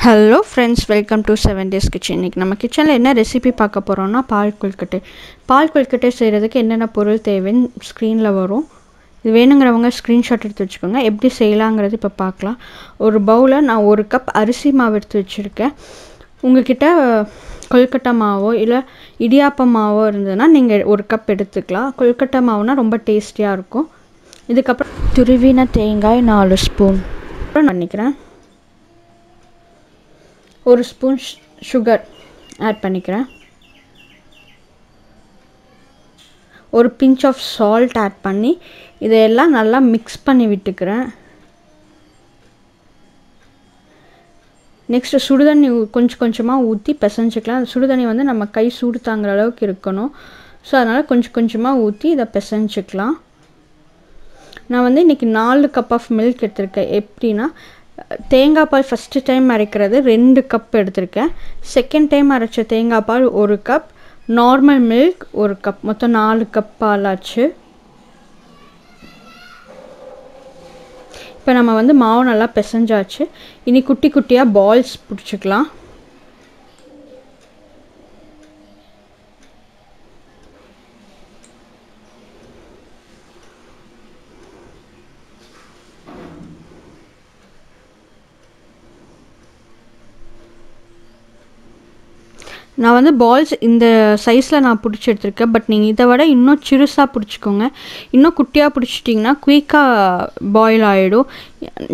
Hello friends, welcome to 7 days kitchen. இன்னைக்கு நம்ம கிச்சன்ல என்ன ரெசிபி பார்க்க போறோம்னா பால் கொல்கட்டை. பால் கொல்கட்டை செய்யிறதுக்கு என்னென்ன பொருள் தேவைன்னு ஸ்கிரீன்ல வரும். இது வேணும்ங்கறவங்க ஸ்கிரீன்ஷாட் எடுத்து வச்சுக்கோங்க. எப்படி செய்யலாம்ங்கறது இப்ப பார்க்கலாம். ஒரு பவுல்ல நான் 1 கப் அரிசி மாவு எடுத்து வச்சிருக்கேன். உங்ககிட்ட கொல்கட்டை மாவோ இல்ல இடியாப்ப மாவோ இருந்ததுனா நீங்க 1 கப் எடுத்துக்கலாம். கொல்கட்டை மாவுனா ரொம்ப டேஸ்டியா இருக்கும். இதுக்கு அப்புறம் துருவின தேங்காய் 4 ஸ்பூன் பண்ணிக்கிறேன். 1 ஸ்பூன் sugar add பண்ணிக்கிறேன். ஒரு pinch of salt add பண்ணி இதெல்லாம் நல்லா mix பண்ணி விட்டுக்கிறேன். நெக்ஸ்ட் சுடுதண்ணி கொஞ்சம் கொஞ்சமா ஊத்தி பிசைஞ்சிக்கலாம். சுடுதண்ணி வந்து நம்ம கை சூடு தாங்குற அளவுக்கு இருக்கணும். சோ அதனால கொஞ்சம் கொஞ்சமா ஊத்தி இத பிசைஞ்சிக்கலாம். நான் வந்து இன்னைக்கு 4 கப் ஆஃப் milk எடுத்துர்க்கேன். எப்படினா தேங்காய் பால் ஃபர்ஸ்ட் டைம் அரைக்கிறது 2 கப் எடுத்துர்க்கேன். செகண்ட் டைம் அரைச்ச தேங்காய் பால் 1 கப், நார்மல் milk 1 கப், மொத்தம் 4 கப் பால் ஆச்சு. இப்போ நம்ம வந்து மாவு நல்லா பிசைஞ்சாச்சு. இனி குட்டி குட்டியா பால்ஸ் புடிச்சுக்கலாம். நான் வந்து பால்ஸ் இந்த சைஸ்ல நான் புடிச்சு எடுத்துர்க்கேன். பட் நீங்க இத விட இன்னும் சிறுசா புடிச்சுக்கோங்க. இன்னும் குட்டியா புடிச்சிட்டீங்கன்னா குயிக்கா பாயில் ஆயிடும்.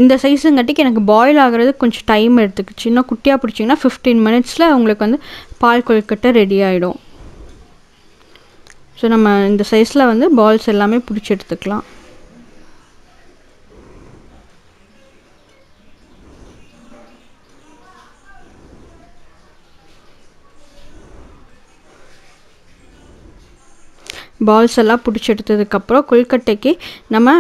இந்த சைஸ்ங்கட்டிக்கு எனக்கு பாயில் ஆகுறது கொஞ்சம் டைம் எடுத்துக்கிச்சு. இன்னும் குட்டியா புடிச்சீங்கன்னா 15 மினிட்ஸ்ல உங்களுக்கு வந்து பால் கொல்கட்டை ரெடி ஆயிடும். சோ நம்ம இந்த சைஸ்ல வந்து பால்ஸ் எல்லாமே புடிச்சு எடுத்துக்கலாம். பால்ஸ் எல்லாம் புடிச்சு எடுத்ததுக்கு அப்புறம் கொல்கட்டைக்கு நம்ம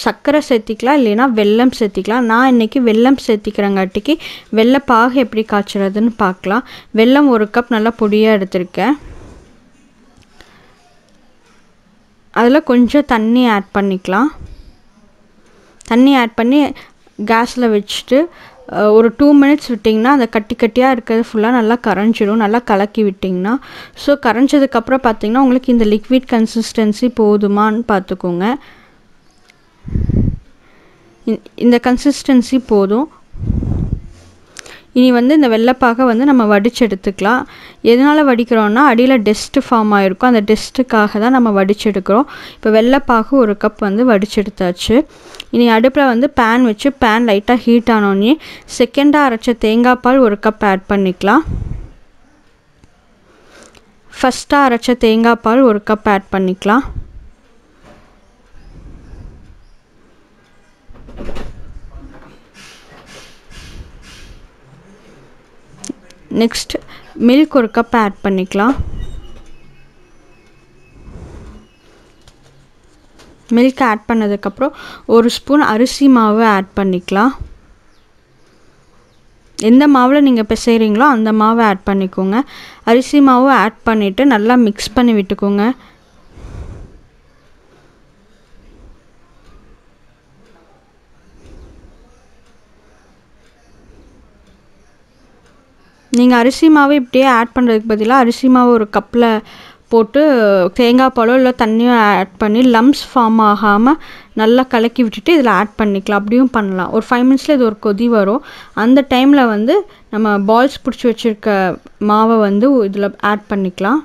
சக்கரை சேர்த்திக்கலாம் இல்லனா வெல்லம் சேர்த்திக்கலாம். நான் இன்னைக்கு வெல்லம் சேர்த்திக்கிறங்காட்டிக்கு வெல்ல பாகு எப்படி காய்ச்சறதுன்னு பார்க்கலாம். வெல்லம் 1 கப் நல்லா பொடியா எடுத்துர்க்கேன். அதுல கொஞ்சம் தண்ணி ஆட் பண்ணிக்கலாம். தண்ணி ஆட் பண்ணி கேஸ்ல வச்சிட்டு ஒரு 2 மினிட்ஸ் விட்டிங்கனா அந்த கட்டி கட்டியா இருக்குது ஃபுல்லா நல்லா கரஞ்சிரும். நல்லா கலக்கி விட்டிங்கனா சோ கரஞ்சதுக்கு அப்புறம் பாத்தீங்கன்னா உங்களுக்கு இந்த லிக்விட் கன்சிஸ்டன்சி போதுமான்னு பாத்துக்கோங்க. இந்த கன்சிஸ்டன்சி போதும். இனி வந்து இந்த வெல்லப்பாக வந்து நம்ம வடிச்சு எடுத்துக்கலாம். எதனால வடிக்கிறோம்னா அடியில டஸ்ட் ஃபார்ம் ஆயிருக்கும். அந்த டஸ்ட்காக தான் நம்ம வடிச்சு எடுக்கிறோம். இப்போ வெல்லப்பாக 1 கப் வந்து வடிச்சு எடுத்தாச்சு. இனி அடுப்புல வந்து pan வச்சு pan லைட்டா ஹீட் ஆனோனே செகண்டா அரைச்ச தேங்காய் பால் 1 கப் ஆட் பண்ணிக்கலாம். ஃபர்ஸ்டா அரைச்ச தேங்காய் பால் 1 கப் ஆட் பண்ணிக்கலாம். நெக்ஸ்ட் milk 1 கப் ஆட் பண்ணிக்கலாம். milk ஆட் பண்ணதுக்கு அப்புறம் 1 ஸ்பூன் அரிசி மாவு ஆட் பண்ணிக்கலாம். எந்த மாவுல நீங்க பிசைறீங்களோ அந்த மாவை ஆட் பண்ணிக்கோங்க. அரிசி மாவு ஆட் பண்ணிட்டு நல்லா mix பண்ணி விட்டுக்கோங்க. நீங்க அரிசி மாவு இப்படியே ஆட் பண்றதுக்கு பதிலா அரிசி மாவு ஒரு கப்ல போட்டு தேங்காய் பாலோ இல்ல தண்ணியோ ஆட் பண்ணி லம்ப்ஸ் ஃபார்ம் ஆகாம நல்லா கலக்கி விட்டுட்டு இதல ஆட் பண்ணிக்கலாம். அப்படியும் பண்ணலாம். ஒரு 5 மினிட்ஸ்ல இது ஒரு கொதி வரும். அந்த டைம்ல வந்து நம்ம பால்ஸ் புடிச்சு வச்சிருக்க மாவை வந்து இதல ஆட் பண்ணிக்கலாம்.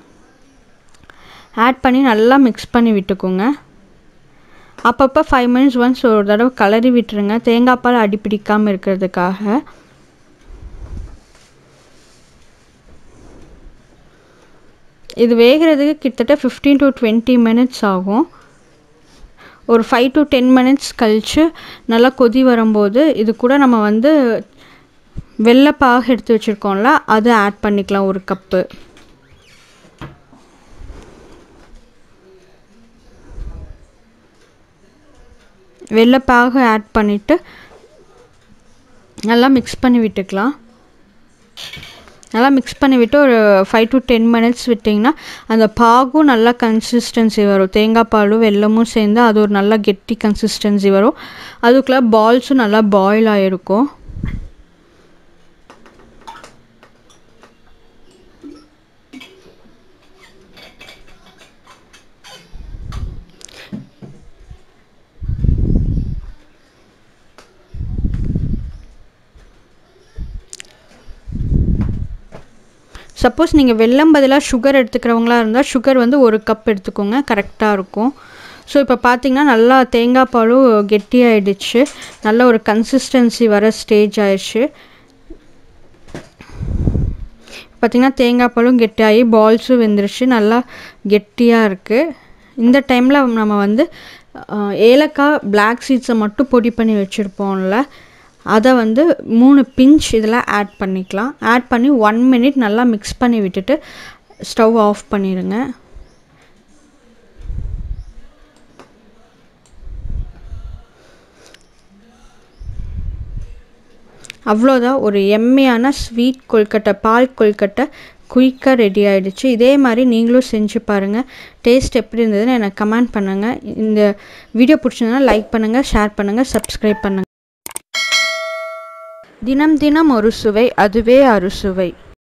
ஆட் பண்ணி நல்லா mix பண்ணி விட்டுக்கோங்க. அப்பப்ப 5 மினிட்ஸ் once ஒரு தடவை கலரி விட்டுருங்க. தேங்காய் பால் அடி பிடிக்காம இருக்குிறதுக்காக. இது வேகிறதுக்கு கிட்டத்தட்ட 15 to 20 மினிட்ஸ் ஆகும். ஒரு 5 to 10 மினிட்ஸ் கழிச்சு நல்லா கொதி வரும்போது இது கூட நம்ம வந்து வெல்லப்பாகு எடுத்து வச்சிருக்கோம்ல அது ஆட் பண்ணிக்கலாம் 1 கப். வெல்லப்பாகு ஆட் பண்ணிட்டு நல்லா mix பண்ணி விட்டுக்கலாம். நல்லா mix பண்ணி விட்டு ஒரு 5 to 10 மினிட்ஸ் விட்டிங்கனா அந்த பாகும் நல்ல கன்சிஸ்டன்சி வரும். தேங்காய் பாலும் வெல்லமும் சேர்ந்து அது ஒரு நல்ல கெட்டி கன்சிஸ்டன்சி வரும். அதுக்குள்ள பால்ஸும் நல்லா பாயில் ஆயிருக்கும். சப்போஸ் நீங்கள் வெல்லம் பதிலாக சுகர் எடுத்துக்கிறவங்களா இருந்தால் சுகர் வந்து 1 கப் எடுத்துக்கோங்க, கரெக்டாக இருக்கும். ஸோ இப்போ பார்த்தீங்கன்னா நல்லா தேங்காய் பாலும் கெட்டியாகிடுச்சு, நல்ல ஒரு கன்சிஸ்டன்சி வர ஸ்டேஜ் ஆயிடுச்சு. பார்த்திங்கன்னா தேங்காய் பாலும் கெட்டியாகி பால்ஸும் வெந்துருச்சு, நல்லா கெட்டியாக இருக்குது. இந்த டைமில் நம்ம வந்து ஏலக்காய் பிளாக் சீட்ஸை மட்டும் பொடி பண்ணி வச்சுருப்போம்ல, அதை வந்து 3 பிஞ்ச் இதில் ஆட் பண்ணிக்கலாம். ஆட் பண்ணி 1 மினிட் நல்லா மிக்ஸ் பண்ணி விட்டுட்டு ஸ்டவ் ஆஃப் பண்ணிடுங்க. அவ்வளோதான், ஒரு எம்மியான ஸ்வீட் கொல்கட்டை, பால் கொல்கட்டை குயிக்காக ரெடி ஆகிடுச்சு. இதே மாதிரி நீங்களும் செஞ்சு பாருங்கள். டேஸ்ட் எப்படி இருந்ததுன்னு எனக்கு கமெண்ட் பண்ணுங்கள். இந்த வீடியோ பிடிச்சிருந்ததுன்னா லைக் பண்ணுங்கள், ஷேர் பண்ணுங்கள், சப்ஸ்கிரைப் பண்ணுங்கள். தினம் தினம் ஒரு சுவை, அதுவே அறுசுவை.